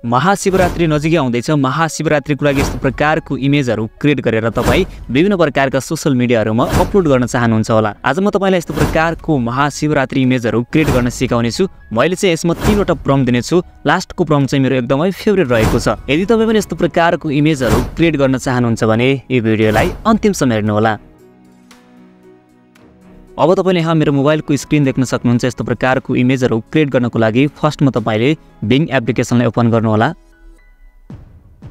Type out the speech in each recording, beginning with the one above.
महाशिवरात्रि नजिकै आउँदैछ। महाशिवरात्रिको लागि यस्तो प्रकारको इमेजहरू क्रिएट गरेर तपाईँ विभिन्न प्रकारका सोशल मिडियाहरूमा अपलोड गर्न चाहनुहुन्छ होला। आज म तपाईँलाई यस्तो प्रकारको महाशिवरात्रि इमेजहरू क्रिएट गर्न सिकाउने छु। मैले चाहिँ यसमा 3वटा प्रम्प्ट दिनेछु। लास्टको प्रम्प्ट चाहिँ मेरो एकदमै फेभरेट रहेको छ। यदि तपाईँ पनि यस्तो प्रकारको इमेजहरू क्रिएट गर्न चाहनुहुन्छ भने यो भिडियोलाई अन्तिमसम्म हेर्नुहोला। अब तपाईले यहाँ मेरो मोबाइलको स्क्रिन देख्न सक्नुहुन्छ। यस्तो प्रकारको इमेजहरू क्रिएट गर्नको लागि फर्स्टमा तपाईले बिङ एप्लिकेसनलाई ओपन गर्नु होला।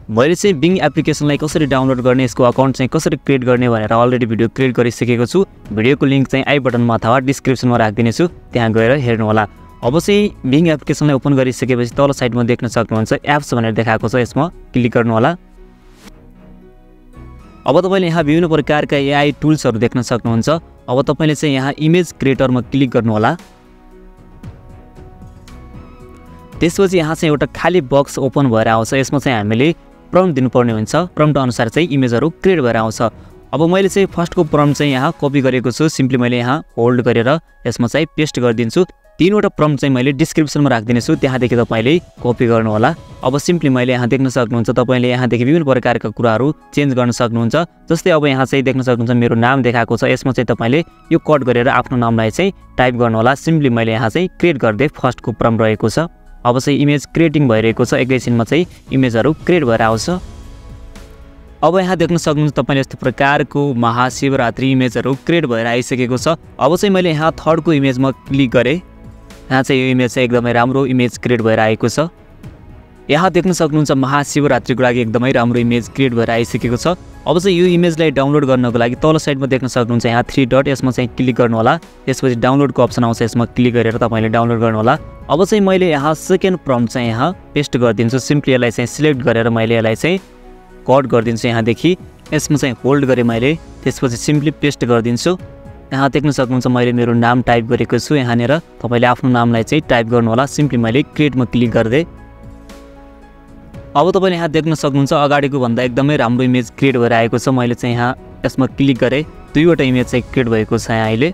मैले चाहिँ बिङ एप्लिकेसनलाई कसरी डाउनलोड गर्ने, यसको अकाउन्ट चाहिँ कसरी क्रिएट गर्ने भनेर अलरेडी भिडियो क्रिएट गरिसकेको छु। भिडियोको लिंक चाहिँ आई बटनमा अथवा डिस्क्रिप्सनमा राखिदिनेछु, त्यहाँ गएर हेर्नु होला। अब चाहिँ बिङ एप्लिकेसनलाई ओपन गरिसकेपछि तल साइडमा देख्न सक्नुहुन्छ एप्स भनेर देखाएको छ, यसमा क्लिक गर्नु होला। अब तपाईले यहाँ विभिन्न प्रकारका एआई टुल्सहरू देख्न सक्नुहुन्छ। अब तपाईले चाहिँ यहाँ इमेज क्रिएटरमा क्लिक गर्नु होला। त्यसपछि यहाँ चाहिँ एउटा खाली बक्स ओपन भएर आउँछ। यसमा चाहिँ हामीले प्रम्प्ट दिनुपर्ने हुन्छ। प्रम्प्ट अनुसार चाहिँ इमेजहरू क्रिएट भएर आउँछ। अब मैले चाहिँ फर्स्टको प्रम्प्ट चाहिँ यहाँ कपी गरेको छु। सिम्पली मैले यहाँ होल्ड गरेर यसमा चाहिँ पेस्ट गरिदिन्छु। 3वटा प्रम्प्ट चाहिँ मैले डिस्क्रिप्सनमा राखिदिनेछु, त्यहाँदेखि तपाईले कपी गर्नु होला। अब सिम्पली मैले यहाँ देख्न सक्नुहुन्छ तपाईले यहाँदेखि विभिन्न प्रकारका कुराहरू चेन्ज गर्न सक्नुहुन्छ। जस्तै अब यहाँ चाहिँ देख्न सक्नुहुन्छ मेरो नाम देखाएको छ। यसमा चाहिँ तपाईले यो कट गरेर आफ्नो नामलाई चाहिँ टाइप गर्नु होला। सिम्पली मैले यहाँ चाहिँ क्रिएट गर्दै फर्स्टको प्रम्प्ट रहेको छ। अब चाहिँ इमेज क्रिएटिङ भइरहेको छ। एकैछिनमा चाहिँ इमेजहरू क्रिएट भएर आउँछ। अब यहाँ देख्न सक्नुहुन्छ तपाईले यस्तो प्रकारको महाशिवरात्रि इमेजहरू क्रिएट भएर आइसकेको छ। अब चाहिँ मैले यहाँ थर्डको इमेजमा क्लिक गरेँ। यहाँ चाहिँ यो इमेज चाहिँ एकदमै राम्रो इमेज क्रिएट भएर आएको छ। यहाँ देख्न सक्नुहुन्छ महाशिवरात्रिको लागि एकदमै राम्रो इमेज क्रिएट भएर आइसकेको छ। अब चाहिँ यो इमेजलाई डाउनलोड गर्नको लागि तल साइडमा देख्न सक्नुहुन्छ यहाँ 3 डट, यसमा चाहिँ क्लिक गर्नु होला। त्यसपछि डाउनलोडको अप्सन आउँछ, यसमा क्लिक गरेर तपाईले डाउनलोड गर्नु होला। अब चाहिँ मैले यहाँ सेकेन्ड प्रम्प्ट चाहिँ यहाँ पेस्ट गरिदिन्छु। सिम्पली यसलाई चाहिँ सिलेक्ट गरेर मैले यसलाई चाहिँ कट गरिदिन्छु। यहाँदेखि यसमा चाहिँ होल्ड गरेँ मैले, त्यसपछि सिम्पली पेस्ट गरिदिन्छु। यहाँ देख्न सक्नुहुन्छ मैले मेरो नाम टाइप गरेको छु। यहाँनिर तपाईले आफ्नो नामलाई चाहिँ टाइप गर्नु होला। सिम्पली मैले क्रिएटमा क्लिक गर्दै अब तपाईले यहाँ देख्न सक्नुहुन्छ अगाडिको भन्दा एकदमै राम्रो इमेज क्रिएट भएर आएको छ। मैले चाहिँ यहाँ यसमा क्लिक गरेँ, 2वटा इमेज चाहिँ क्रिएट भएको छ। यहाँ अहिले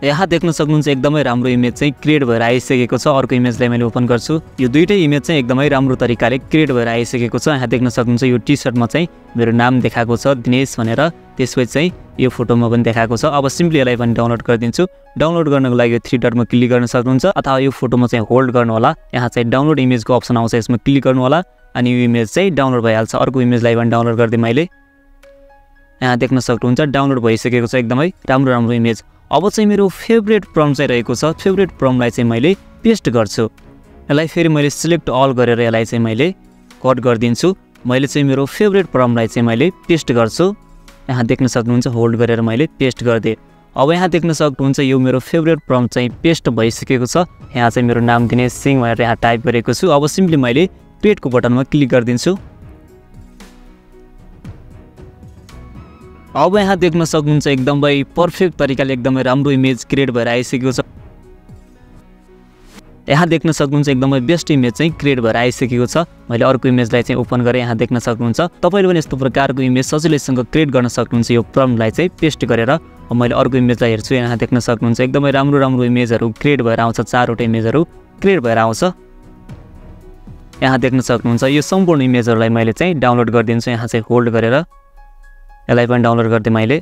यहाँ देख्न सक्नुहुन्छ एकदमै राम्रो इमेज चाहिँ क्रिएट भएर आइसकेको छ। अर्को इमेजलाई मैले ओपन गर्छु। यो दुईटै इमेज चाहिँ एकदमै राम्रो तरिकाले क्रिएट भएर आइसकेको छ। यहाँ देख्न सक्नुहुन्छ यो टी सर्टमा चाहिँ मेरो नाम देखाएको छ दिनेश भनेर, त्यसपछि चाहिँ यो फोटोमा पनि देखाएको छ। अब सिम्पली यसलाई पनि डाउनलोड गरिदिन्छु। डाउनलोड गर्नको लागि 3 डटमा क्लिक गर्न सक्नुहुन्छ अथवा यो फोटोमा चाहिँ होल्ड गर्नु होला। यहाँ चाहिँ डाउनलोड इमेजको अप्सन आउँछ, यसमा क्लिक गर्नु होला अनि यो इमेज चाहिँ डाउनलोड भइहाल्छ। अर्को इमेजलाई पनि डाउनलोड गरिदिएँ मैले। यहाँ देख्न सक्नुहुन्छ डाउनलोड भइसकेको छ एकदमै राम्रो राम्रो इमेज। अब चाहिँ मेरो फेभरेट प्रम्प्ट चाहिँ रहेको छ। फेभरेट प्रम्प्टलाई चाहिँ मैले पेस्ट गर्छु। यसलाई फेरि मैले सिलेक्ट अल गरेर यसलाई चाहिँ मैले कट गरिदिन्छु। मैले चाहिँ मेरो फेभरेट प्रम्प्टलाई चाहिँ मैले पेस्ट गर्छु। यहाँ देख्न सक्नुहुन्छ होल्ड गरेर मैले पेस्ट गरिदिएँ। अब यहाँ देख्न सक्नुहुन्छ यो मेरो फेभरेट प्रम्प्ट चाहिँ पेस्ट भइसकेको छ। यहाँ चाहिँ मेरो नाम दिनेश सिंह भनेर यहाँ टाइप गरेको छु। अब सिम्पली मैले क्रिएटको बटनमा क्लिक गरिदिन्छु। अब यहाँ देख्न सक्नुहुन्छ एकदमै पर्फेक्ट तरिकाले एकदमै राम्रो इमेज क्रिएट भएर आइसकेको छ। यहाँ देख्न सक्नुहुन्छ एकदमै बेस्ट इमेज चाहिँ क्रिएट भएर आइसकेको छ। मैले अर्को इमेजलाई चाहिँ ओपन गरेँ। यहाँ देख्न सक्नुहुन्छ तपाईले पनि यस्तो प्रकारको इमेज सजिलैसँग क्रिएट गर्न सक्नुहुन्छ यो प्रम्प्टलाई चाहिँ पेस्ट गरेर। अब मैले अर्को इमेजलाई हेर्छु। यहाँ देख्न सक्नुहुन्छ एकदमै राम्रो राम्रो इमेजहरू क्रिएट भएर आउँछ। 4वटा इमेजहरू क्रिएट भएर आउँछ। यहाँ देख्न सक्नुहुन्छ यो सम्पूर्ण इमेजहरूलाई मैले चाहिँ डाउनलोड गरिदिन्छु। यहाँ चाहिँ होल्ड गरेर यसलाई पनि डाउनलोड गर्दै मैले।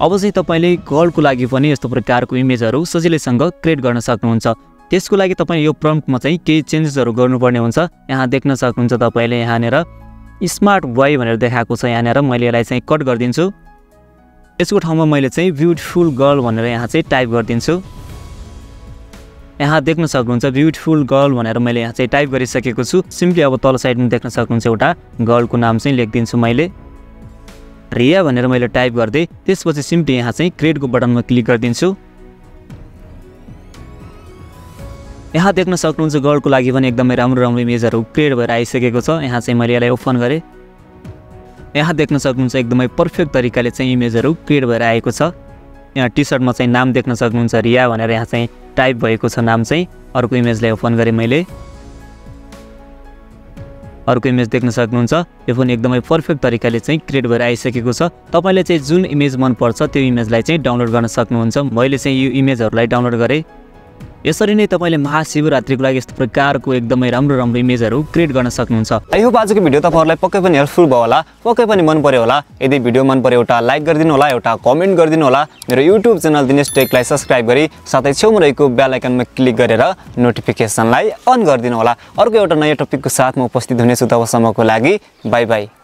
अब चाहिँ तपाईले गर्लको लागि पनि यस्तो प्रकारको इमेजहरू सजिलैसँग क्रिएट गर्न सक्नुहुन्छ। त्यसको लागि तपाईले यो प्रम्प्टमा चाहिँ केही चेन्जेसहरू गर्नुपर्ने हुन्छ। यहाँ देख्न सक्नुहुन्छ तपाईले यहाँनिर स्मार्ट बोय भनेर देखाएको छ। यहाँनिर मैले यसलाई चाहिँ कट गरिदिन्छु। यसको ठाउँमा मैले चाहिँ ब्युटिफुल गर्ल भनेर यहाँ चाहिँ टाइप गरिदिन्छु। यहाँ देख्न सक्नुहुन्छ ब्युटिफुल गर्ल भनेर मैले यहाँ चाहिँ टाइप गरिसकेको छु। सिम्पली अब तल साइडमा देख्न सक्नुहुन्छ एउटा गर्लको नाम चाहिँ लेखिदिन्छु मैले, रिया भनेर मैले टाइप गर्दै। त्यसपछि सिम्पली यहाँ चाहिँ क्रिएटको बटनमा क्लिक गरिदिन्छु। यहाँ देख्न सक्नुहुन्छ गर्लको लागि पनि एकदमै राम्रो राम्रो इमेजहरू क्रिएट भएर आइसकेको छ। यहाँ चाहिँ मैले यसलाई ओपन गरेँ। यहाँ देख्न सक्नुहुन्छ एकदमै पर्फेक्ट तरिकाले चाहिँ इमेजहरू क्रिएट भएर आएको छ। यहाँ टी सर्टमा चाहिँ नाम देख्न सक्नुहुन्छ रिया भनेर यहाँ चाहिँ टाइप भएको छ नाम चाहिँ। अर्को इमेजलाई ओपन गरेँ मैले। अर्को इमेज देख्न सक्नुहुन्छ यो पनि एकदमै पर्फेक्ट तरिकाले चाहिँ क्रिएट भएर आइसकेको छ। तपाईले चाहिँ जुन इमेज मन पर्छ त्यो इमेजलाई चाहिँ डाउनलोड गर्न सक्नुहुन्छ। मैले चाहिँ यो इमेजहरूलाई डाउनलोड गरेँ। यसरी नै तपाईले महाशिवरात्रिको लागि यस्तो प्रकारको एकदमै राम्रो राम्रो इमेजहरू क्रिएट गर्न सक्नुहुन्छ। आई होप आजको भिडियो तपाईहरुलाई पक्कै पनि हेल्पफुल भयो होला, पक्कै पनि मन पर्यो होला। यदि भिडियो मन पर्यो एउटा लाइक गरिदिनु होला, एउटा कमेन्ट गरिदिनु होला। मेरो YouTube च्यानल दिनेश टेकलाई सब्स्क्राइब गरी साथै छेउमा रहेको बेल आइकनमा क्लिक गरेर नोटिफिकेसनलाई अन गरिदिनु होला। अर्को एउटा नयाँ टपिकको साथ म उपस्थित हुनेछु, तबसम्मको लागि बाइ बाइ।